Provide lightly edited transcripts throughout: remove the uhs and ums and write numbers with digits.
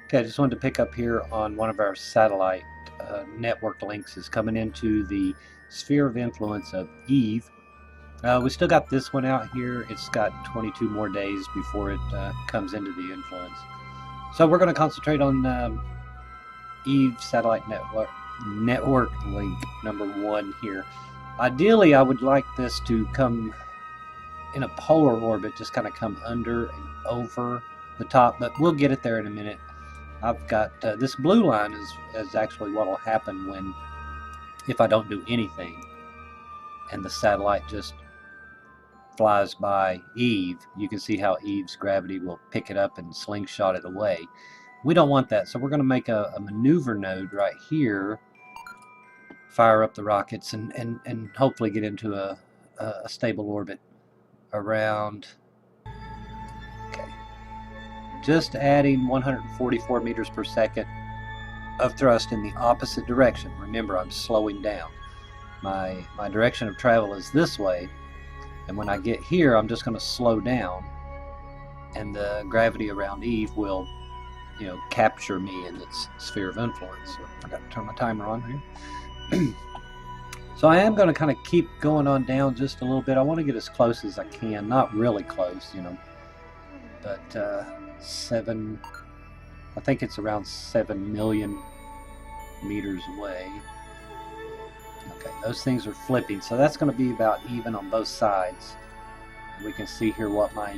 Okay, I just wanted to pick up here on one of our satellite network links is coming into the sphere of influence of Eve. We still got this one out here. It's got 22 more days before it comes into the influence. So we're going to concentrate on Eve satellite network link number 1 here. Ideally, I would like this to come in a polar orbit, just kind of come under and over the top, but we'll get it there in a minute. I've got this blue line is actually what will happen if I don't do anything and the satellite just flies by Eve. You can see how Eve's gravity will pick it up and slingshot it away. We don't want that, so we're going to make a maneuver node right here, fire up the rockets, and hopefully get into a stable orbit around. Okay, just adding 144 meters per second of thrust in the opposite direction. Remember, I'm slowing down. My direction of travel is this way, and when I get here, I'm just going to slow down, and the gravity around Eve will, capture me in its sphere of influence. So I got to turn my timer on here. So I am going to kind of keep going on down just a little bit. I want to get as close as I can, not really close, but I think it's around 7 million meters away. Okay, those things are flipping, so that's going to be about even on both sides. We can see here what my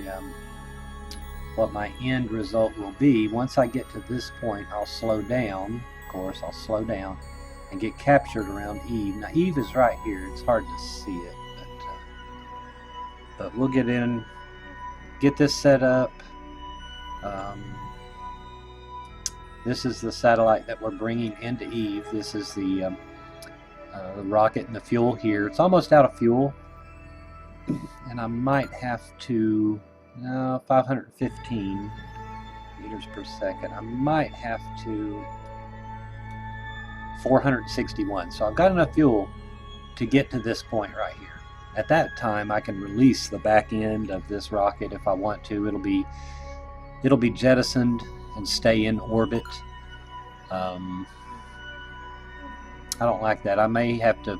end result will be. Once I get to this point, I'll slow down. Of course, I'll slow down and get captured around Eve. Now, Eve is right here. It's hard to see it, but we'll get in, get this set up. This is the satellite that we're bringing into Eve. This is the rocket and the fuel here. It's almost out of fuel, and I might have to 515 meters per second. I might have to 461. So I've got enough fuel to get to this point right here. At that time, I can release the back end of this rocket if I want to. It'll be jettisoned and stay in orbit. I don't like that. I may have to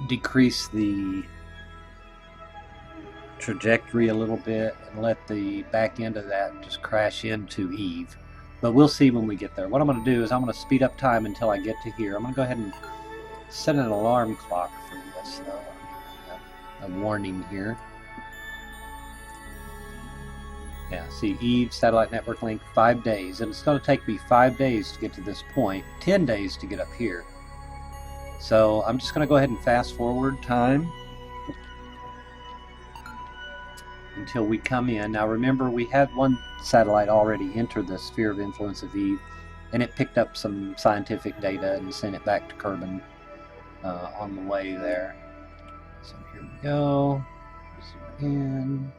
decrease the trajectory a little bit and let the back end of that just crash into Eve. But we'll see when we get there. What I'm going to do is I'm going to speed up time until I get to here. I'm going to go ahead and set an alarm clock for this, though. A warning here. Yeah, see, Eve satellite network link, 5 days. And it's going to take me 5 days to get to this point, 10 days to get up here. So I'm just going to go ahead and fast forward time until we come in. Now remember, we had one satellite already enter the sphere of influence of Eve, and it picked up some scientific data and sent it back to Kerbin on the way there. So here we go. Zoom in.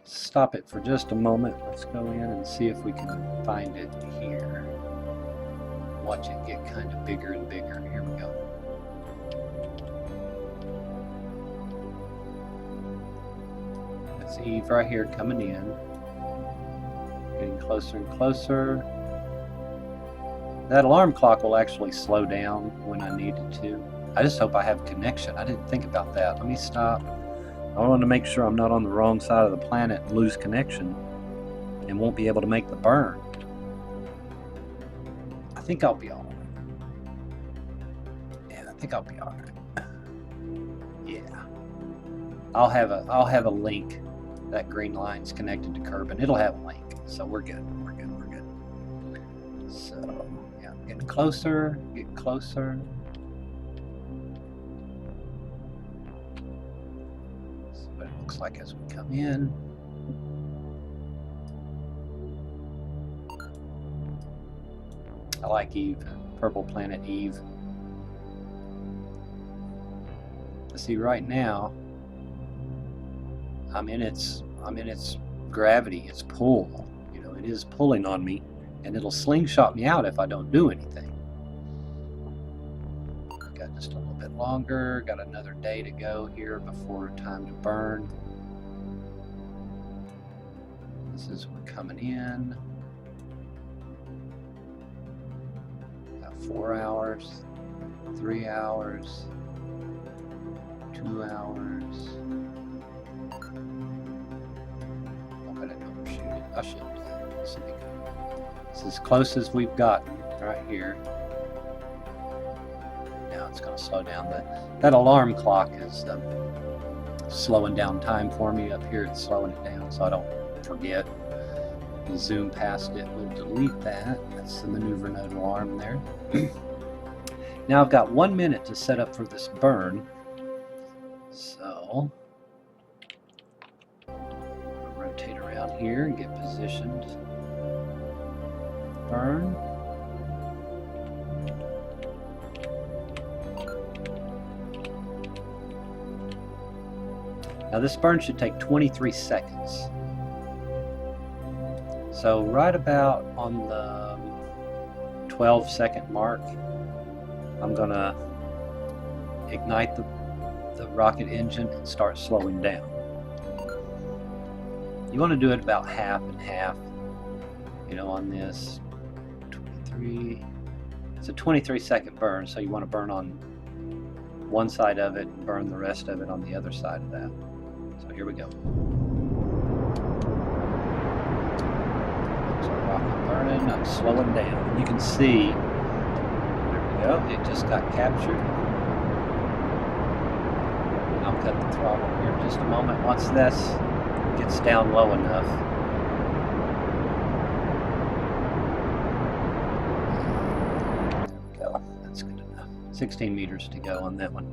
Stop it for just a moment. Let's go in and see if we can find it here. Watch it get kind of bigger and bigger. Here we go. That's Eve right here coming in. Getting closer and closer. That alarm clock will actually slow down when I need it to. I just hope I have connection. I didn't think about that. Let me stop. I want to make sure I'm not on the wrong side of the planet and lose connection and won't be able to make the burn. I think I'll be all right. Yeah, I think I'll be all right. Yeah. I'll have a link. That green line's connected to Kerbin. It'll have a link. So we're good. We're good. We're good. So yeah, getting closer, getting closer. See what it looks like as we come in. I like Eve, purple planet Eve. See, right now I'm in its gravity, its pull. It is pulling on me, and it'll slingshot me out if I don't do anything. Got just a little bit longer. Got another day to go here before time to burn. This is we're coming in. About 4 hours, 3 hours, 2 hours. But I don't shoot it. I should. This will be good. This is as close as we've gotten right here. Now it's going to slow down. That alarm clock is slowing down time for me. Up here it's slowing it down so I don't forget. We'll zoom past it. We'll delete that. That's the maneuver node alarm there. Now I've got 1 minute to set up for this burn. So rotate around here and get positioned. Burn. Now this burn should take 23 seconds. So right about on the 12-second mark, I'm going to ignite the rocket engine and start slowing down. You want to do it about half and half, you know, on this 23. It's a 23-second burn, so you want to burn on one side of it and burn the rest of it on the other side of that. So here we go. So rocket burning, I'm slowing down. You can see, there we go, it just got captured. I'll cut the throttle here in just a moment. Once this gets down low enough. There we go, that's good enough. 16 meters to go on that one.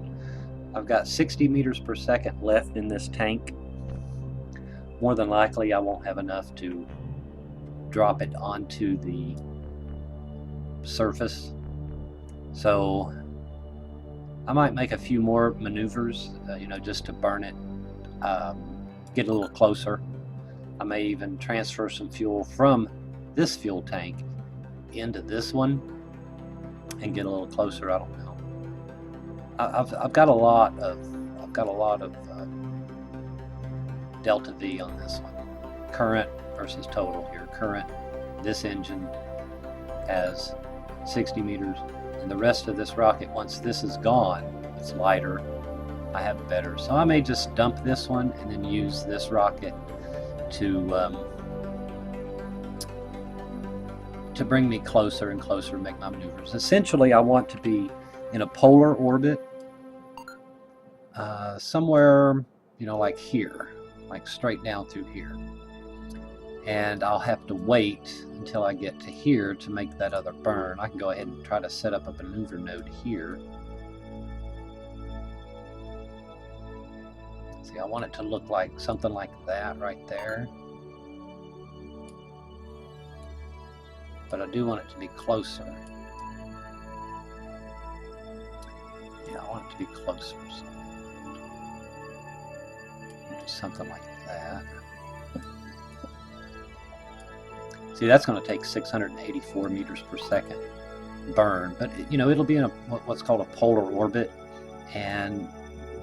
I've got 60 meters per second left in this tank. More than likely I won't have enough to drop it onto the surface. So I might make a few more maneuvers, you know, just to burn it, get a little closer. I may even transfer some fuel from this fuel tank into this one and get a little closer. I don't know. I've got a lot of delta V on this one. Current versus total here. Current, this engine has 60 meters, and the rest of this rocket, once this is gone, it's lighter. I have better. So I may just dump this one and then use this rocket to bring me closer and closer and make my maneuvers. Essentially, I want to be in a polar orbit, somewhere, you know, like here, like straight down through here. And I'll have to wait until I get to here to make that other burn. I can go ahead and try to set up a maneuver node here. See, I want it to look like something like that right there. But I do want it to be closer. Yeah, I want it to be closer. So do something like that. See, that's going to take 684 meters per second burn, but you know, it'll be in what's called a polar orbit, and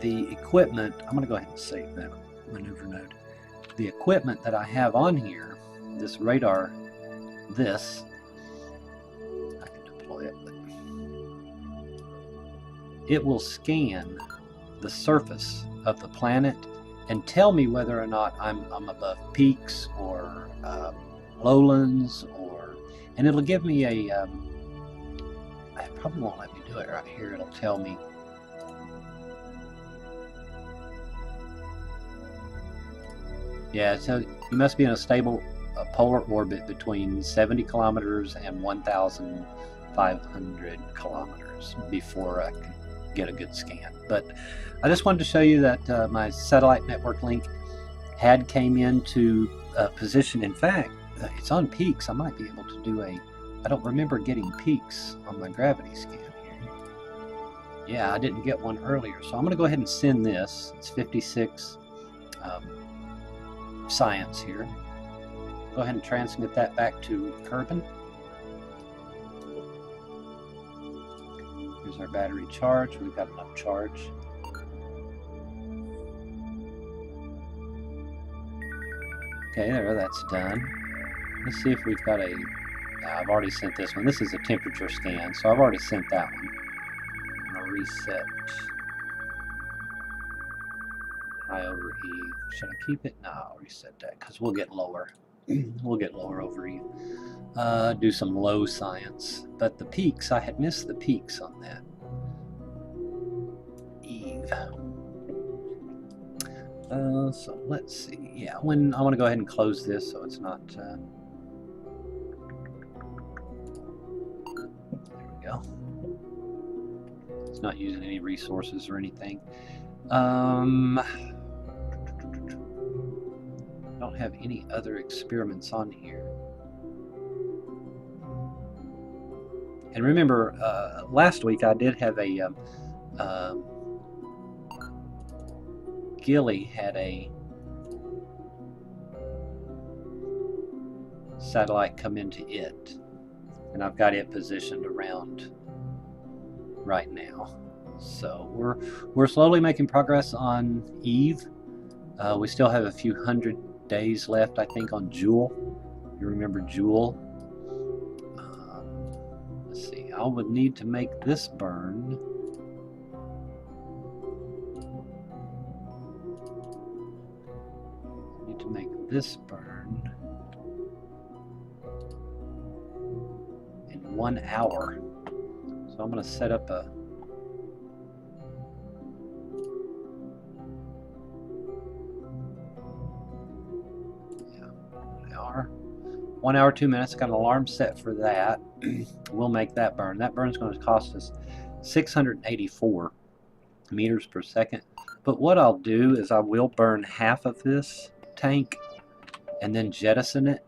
the equipment, I'm going to go ahead and save that maneuver node. The equipment that I have on here, this radar, this, I can deploy it, but it will scan the surface of the planet and tell me whether or not I'm above peaks or lowlands, and it'll give me a, it probably won't let me do it right here. It'll tell me, yeah, so you must be in a stable polar orbit between 70 kilometers and 1,500 kilometers before I can get a good scan. But I just wanted to show you that my satellite network link had came into position. In fact, it's on peaks. I might be able to do I don't remember getting peaks on my gravity scan here. Yeah, I didn't get one earlier, so I'm going to go ahead and send this. It's 56 science here. Go ahead and transmit that back to Kerbin. Here's our battery charge. We've got enough charge. Okay, there, that's done. Let's see if we've got a... I've already sent this one. This is a temperature scan, so I've already sent that one. I'm going to reset. High over Eve. Should I keep it? No, I'll reset that because we'll get lower. We'll get lower over Eve. Do some low science. But the peaks, I had missed the peaks on that. Eve. So let's see. Yeah, when I want to go ahead and close this so it's not... there we go. It's not using any resources or anything. Don't have any other experiments on here. And remember, last week I did have a Gilly had a satellite come into it, and I've got it positioned around right now. So we're slowly making progress on Eve. We still have a few hundred days left, I think, on Jewel. You remember Jewel? Let's see. I would need to make this burn. Need to make this burn in 1 hour. So I'm going to set up a... One hour, 2 minutes. Got an alarm set for that. We'll make that burn. That burn's going to cost us 684 meters per second. But what I'll do is I will burn half of this tank and then jettison it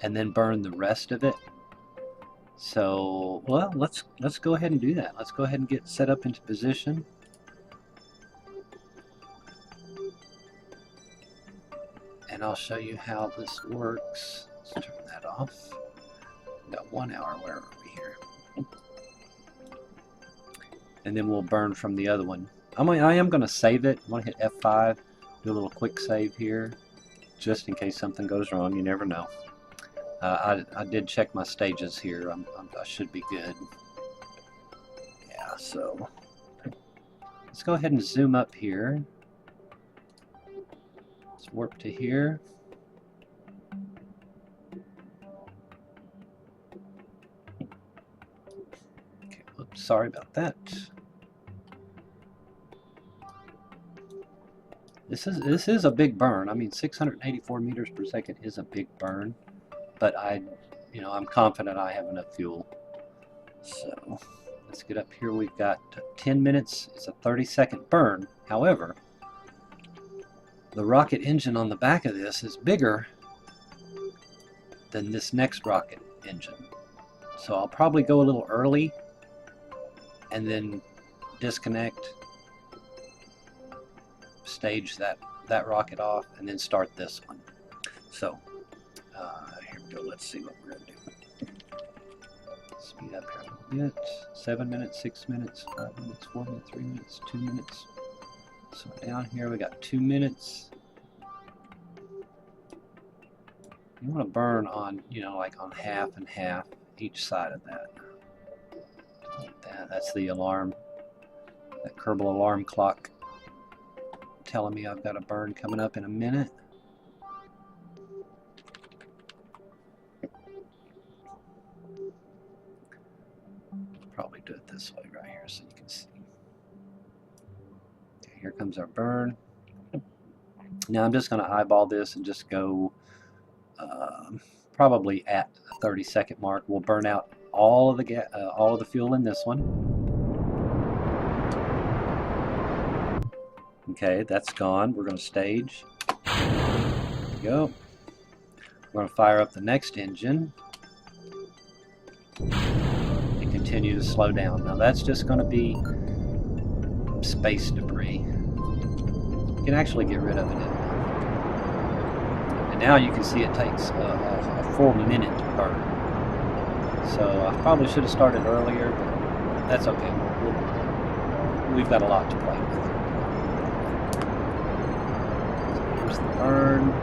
and then burn the rest of it. So, well, let's go ahead and do that. Let's go ahead and get set up into position. And I'll show you how this works. Let's turn that off. We've got 1 hour. Where are we here? And then we'll burn from the other one. I am going to save it. I'm going to hit F5. Do a little quick save here. Just in case something goes wrong. You never know. I did check my stages here. I should be good. Yeah, so let's go ahead and zoom up here. Let's warp to here. Okay, oops, sorry about that. This is a big burn. I mean, 684 meters per second is a big burn, but I'm confident I have enough fuel. So let's get up here. We've got 10 minutes. It's a 30-second burn. However, the rocket engine on the back of this is bigger than this next rocket engine. So I'll probably go a little early and then disconnect, stage that rocket off, and then start this one. So here we go. Let's see what we're going to do. Speed up here a little bit. 7 minutes, 6 minutes, 5 minutes, 4 minutes, 3 minutes, 2 minutes. So down here we got 2 minutes. You want to burn on, like on half and half each side of that. Like that. That's the alarm. That Kerbal alarm clock telling me I've got a burn coming up in a minute. Probably do it this way right here so you can see. Okay, here comes our burn. Now I'm just going to eyeball this and just go probably at the 30-second mark. We'll burn out all of the fuel in this one. Okay, that's gone. We're going to stage. There we go. We're going to fire up the next engine and continue to slow down. Now that's just going to be space debris. You can actually get rid of it. And now you can see it takes a full minute to burn. So I probably should have started earlier, but that's okay. We've got a lot to play with. So here's the burn.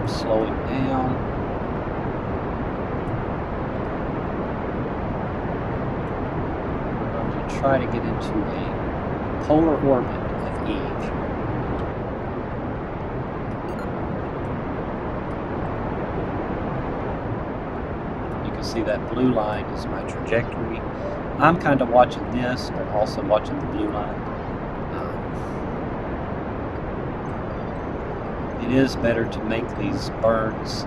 slowing down. We're going to try to get into a polar orbit of Eve. You can see that blue line is my trajectory. I'm kind of watching this, but also watching the blue line. It is better to make these burns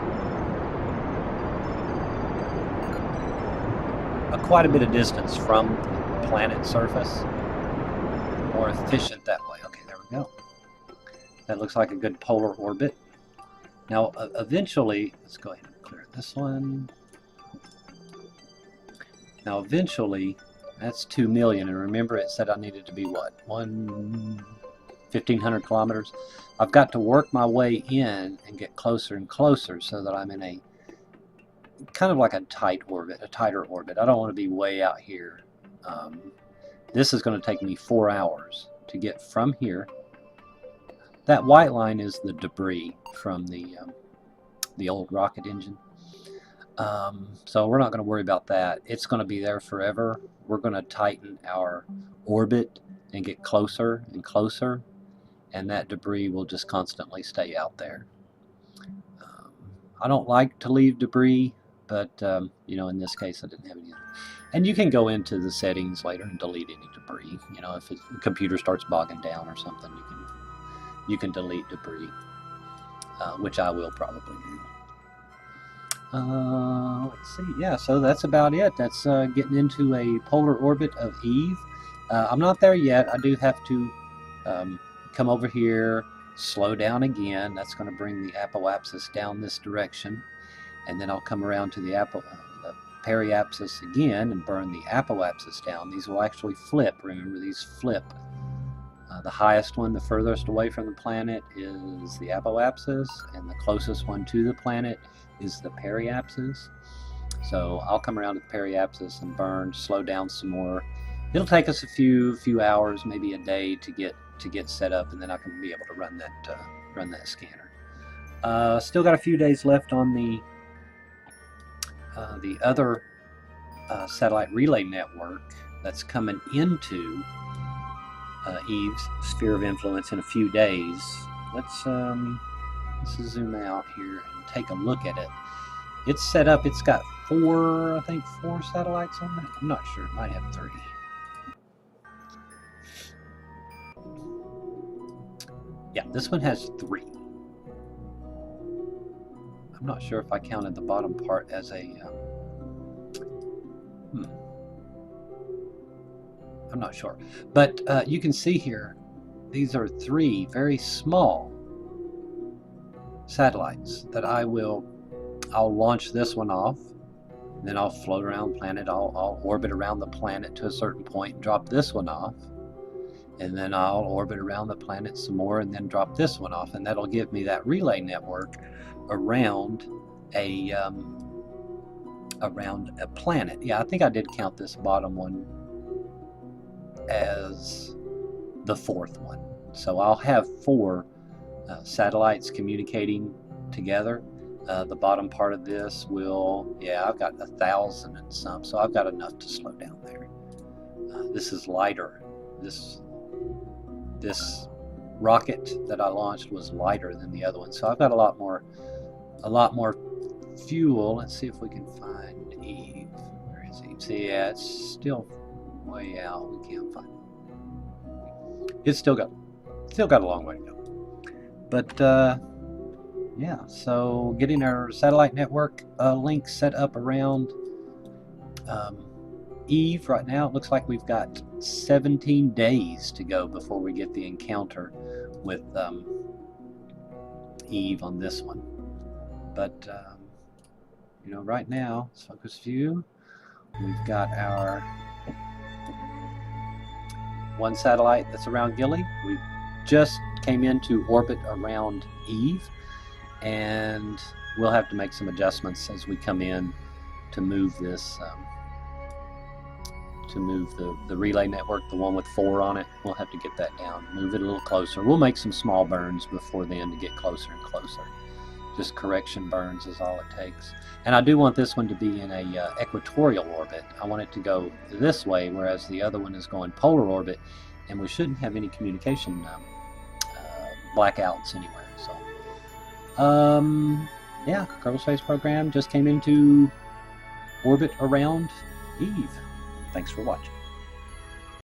quite a bit of distance from the planet surface. More efficient that way. Okay, there we go. That looks like a good polar orbit. Now, eventually, let's go ahead and clear this one. Now, eventually, that's 2 million. And remember, it said I needed to be what? 1,500 kilometers. I've got to work my way in and get closer and closer so that I'm in a kind of like a tight orbit, a tighter orbit. I don't want to be way out here. This is going to take me 4 hours to get from here. That white line is the debris from the old rocket engine. So we're not going to worry about that. It's going to be there forever. We're going to tighten our orbit and get closer and closer, and that debris will just constantly stay out there. I don't like to leave debris, but you know, in this case I didn't have any. And you can go into the settings later and delete any debris. You know, if the computer starts bogging down or something, you can delete debris, which I will probably do. Let's see. Yeah, so that's about it. That's getting into a polar orbit of Eve. I'm not there yet. I do have to come over here, slow down again. That's going to bring the apoapsis down this direction, and then I'll come around to the periapsis again and burn the apoapsis down. These will actually flip. Remember, these flip. The highest one, the furthest away from the planet, is the apoapsis, and the closest one to the planet is the periapsis. So I'll come around to the periapsis and burn, slow down some more. It'll take us a few hours, maybe a day to get set up, and then I can be able to run that scanner. Still got a few days left on the other satellite relay network that's coming into Eve's sphere of influence in a few days. Let's zoom out here and take a look at it. It's set up. It's got I think four satellites on it. I'm not sure. It might have 3. Yeah, this one has 3. I'm not sure if I counted the bottom part as a... I'm not sure. But you can see here, these are 3 very small satellites that I'll launch this one off, then I'll float around the planet. I'll orbit around the planet to a certain point and drop this one off, and then I'll orbit around the planet some more and then drop this one off, and that'll give me that relay network around a planet. Yeah, I think I did count this bottom one as the 4th one. So I'll have 4 satellites communicating together. The bottom part of this will, yeah, I've got 1,000 and some, so I've got enough to slow down there. This is lighter. This rocket that I launched was lighter than the other one, so I've got a lot more fuel. Let's see if we can find Eve. Where is Eve? See, yeah, it's still way out. We can't find it. It's still got a long way to go. But yeah, so getting our satellite network link set up around Eve right now. It looks like we've got 17 days to go before we get the encounter with Eve on this one. But you know, right now, let's focus view. We've got our 1 satellite that's around Gilly. We just came into orbit around Eve, and we'll have to make some adjustments as we come in to move this, to move the relay network, the one with 4 on it. We'll have to get that down, move it a little closer. We'll make some small burns before then to get closer and closer. Just correction burns is all it takes. And I do want this one to be in a equatorial orbit. I want it to go this way, whereas the other one is going polar orbit, and we shouldn't have any communication blackouts anywhere. So, yeah, Kerbal Space Program just came into orbit around Eve. Thanks for watching.